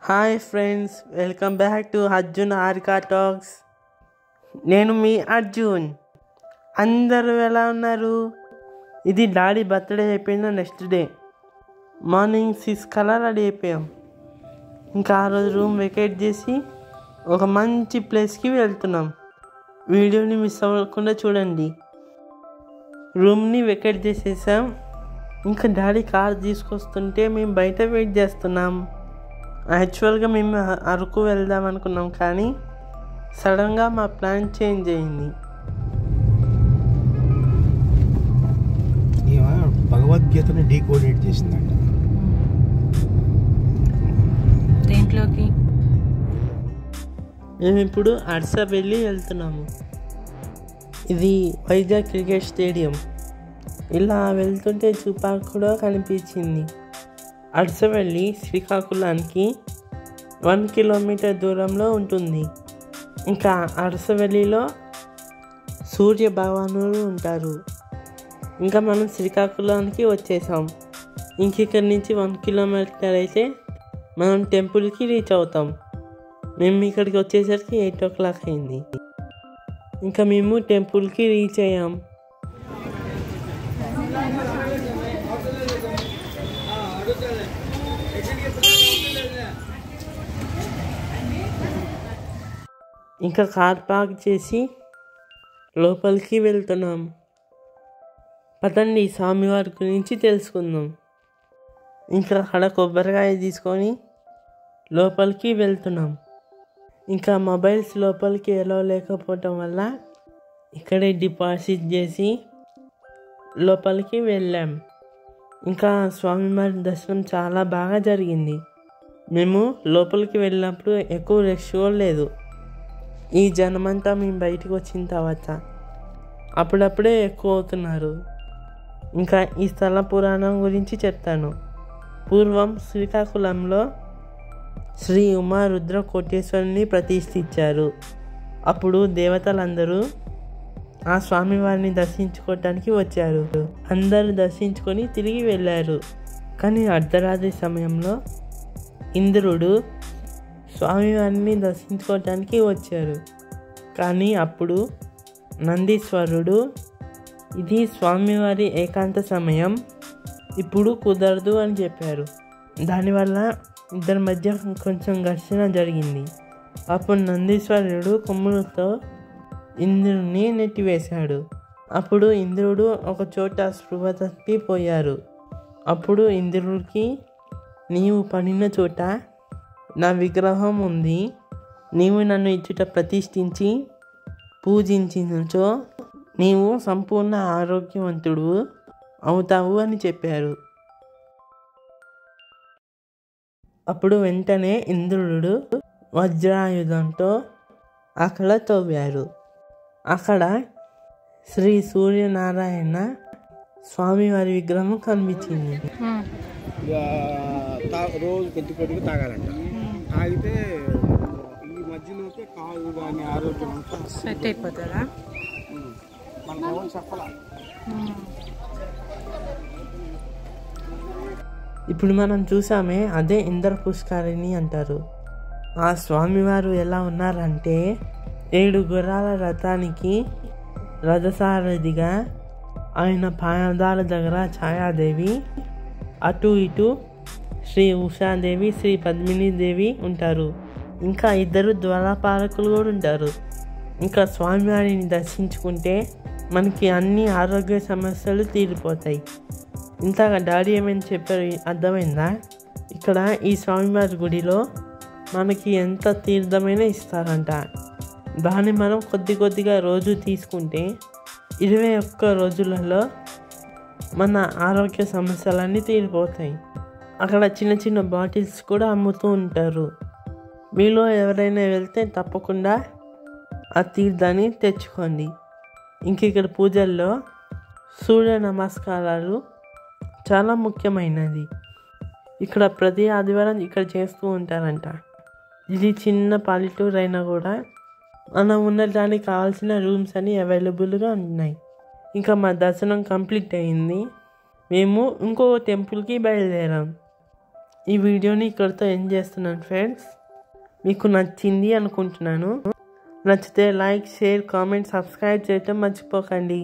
Hi friends, welcome back to Arjun Arka talks. నేను మీ అర్జున్. అందరూ ఎలా ఉన్నారు? ఇది డాడీ బర్త్డే అయిపోయిన నెక్స్ట్ డే మార్నింగ్ 6 కల్లా రెడీ అయిపోయాం. ఇంకా ఆ రోజు రూమ్ వెకేట్ చేసి ఒక మంచి ప్లేస్కి వెళ్తున్నాం. వీడియోని మిస్ అవ్వకుండా చూడండి. రూమ్ని వెకేట్ చేసేసాం. ఇంకా డాడీ కార్ తీసుకొస్తుంటే మేము బయట వెయిట్ చేస్తున్నాం. యాక్చువల్గా మేము అరకు వెళ్దాం అనుకున్నాం, కానీ సడన్గా మా ప్లాన్ చేంజ్ అయింది. భగవద్గీతని డీకోడేట్ చేసిందంట. దేంట్లోకి? మేము ఇప్పుడు అరసవెల్లి వెళ్తున్నాము. ఇది వైజాగ్ క్రికెట్ స్టేడియం. ఇలా వెళ్తుంటే చూపాకు కూడా కనిపించింది. అరసవెల్లి శ్రీకాకుళానికి 1 కిలోమీటర్ దూరంలో ఉంటుంది. ఇంకా అరసవెల్లిలో సూర్య భగవానుడు ఉంటారు. ఇంకా మనం శ్రీకాకుళానికి వచ్చేసాం. ఇంక ఇక్కడి నుంచి 1 కిలోమీటర్ అయితే మనం టెంపుల్కి రీచ్ అవుతాం. మేము ఇక్కడికి వచ్చేసరికి 8 o'clock అయింది. ఇంకా మేము టెంపుల్కి రీచ్ అయ్యాం. ఇంకా కార్ పార్క్ చేసి లోపలికి వెళ్తున్నాం. పదండి స్వామివారి గురించి తెలుసుకుందాం. ఇంకా అక్కడ కొబ్బరికాయ తీసుకొని లోపలికి వెళ్తున్నాం. ఇంకా మొబైల్స్ లోపలికి ఎలా లేకపోవటం వల్ల ఇక్కడే డిపాజిట్ చేసి లోపలికి వెళ్ళాం. ఇంకా స్వామివారి దర్శనం చాలా బాగా జరిగింది. మేము లోపలికి వెళ్ళినప్పుడు ఎక్కువ రష్ లేదు. ఈ జనమంతా మేము బయటకు వచ్చిన తర్వాత అప్పుడప్పుడే ఎక్కువ అవుతున్నారు. ఇంకా ఈ స్థల పురాణం గురించి చెప్తాను. పూర్వం శ్రీకాకుళంలో శ్రీ ఉమా రుద్ర కోటేశ్వరుని ప్రతిష్ఠించారు. అప్పుడు దేవతలందరూ ఆ స్వామివారిని దర్శించుకోవటానికి వచ్చారు. అందరూ దర్శించుకొని తిరిగి వెళ్ళారు. కానీ అర్ధరాత్రి సమయంలో ఇంద్రుడు స్వామివారిని దర్శించుకోవటానికి వచ్చారు. కానీ అప్పుడు నందీశ్వరుడు, ఇది స్వామివారి ఏకాంత సమయం, ఇప్పుడు కుదరదు అని చెప్పారు. దానివల్ల ఇద్దరి మధ్య కొంచెం ఘర్షణ జరిగింది. అప్పుడు నందీశ్వరుడు కొమ్ములతో ఇంద్రుడిని నెట్టివేశాడు. అప్పుడు ఇంద్రుడు ఒక చోట స్పృహ తప్పిపోయారు. అప్పుడు ఇంద్రుడికి, నీవు పడిన చోట నా విగ్రహం ఉంది, నీవు నన్ను ఇచ్చుట ప్రతిష్ఠించి పూజించినచో నీవు సంపూర్ణ ఆరోగ్యవంతుడు అవుతావు అని చెప్పారు. అప్పుడు వెంటనే ఇంద్రుడు వజ్రాయుధంతో అక్కడ తవ్వారు. అక్కడ శ్రీ సూర్యనారాయణ స్వామివారి విగ్రహం కనిపించింది. రోజు కొద్ది కొద్దిగా తాగాలంట. తాగితే ఈ మధ్యలోకి కాదు కానీ ఆరోగ్యం అంతా సెట్ అయిపోతుందా? మనకు ఎవరు చెప్పాలా. ఇప్పుడు మనం చూసామే, అదే ఇంద్ర పుష్కరిణి అంటారు. ఆ స్వామివారు ఎలా ఉన్నారంటే 7 గుర్రాల రథానికి రథసారథిగా, ఆయన పాదాల దగ్గర ఛాయాదేవి, అటు ఇటు శ్రీ ఉషాదేవి, శ్రీ పద్మినీదేవి ఉంటారు. ఇంకా 2 ద్వారపాలకులు కూడా ఉంటారు. ఇంకా స్వామివారిని దర్శించుకుంటే మనకి అన్ని ఆరోగ్య సమస్యలు తీరిపోతాయి. ఇంతగా డాడీ ఏమైనా చెప్పారు అర్థమైందా? ఇక్కడ ఈ స్వామివారి గుడిలో మనకి ఎంత తీర్థమైనా ఇస్తారంట. దాన్ని మనం కొద్దిగా రోజు తీసుకుంటే 21 రోజులలో మన ఆరోగ్య సమస్యలన్నీ తీరిపోతాయి. అక్కడ చిన్న చిన్న బాటిల్స్ కూడా అమ్ముతూ ఉంటారు. మీలో ఎవరైనా వెళ్తే తప్పకుండా ఆ తీర్థాన్ని తెచ్చుకోండి. ఇంక ఇక్కడ పూజల్లో సూర్య నమస్కారాలు చాలా ముఖ్యమైనది. ఇక్కడ ప్రతి ఆదివారం ఇక్కడ చేస్తూ ఉంటారంట. ఇది చిన్న పల్లెటూరు అయినా కూడా మనం ఉండటానికి కావాల్సిన రూమ్స్ అన్నీ అవైలబుల్గా ఉన్నాయి. ఇంకా మా దర్శనం కంప్లీట్ అయింది. మేము ఇంకో టెంపుల్కి బయలుదేరాం. ఈ వీడియోని ఇక్కడితో ఎండ్ చేస్తున్నాను ఫ్రెండ్స్. మీకు నచ్చింది అనుకుంటున్నాను. నచ్చితే లైక్, షేర్, కామెంట్, సబ్స్క్రైబ్ చేయటం మర్చిపోకండి.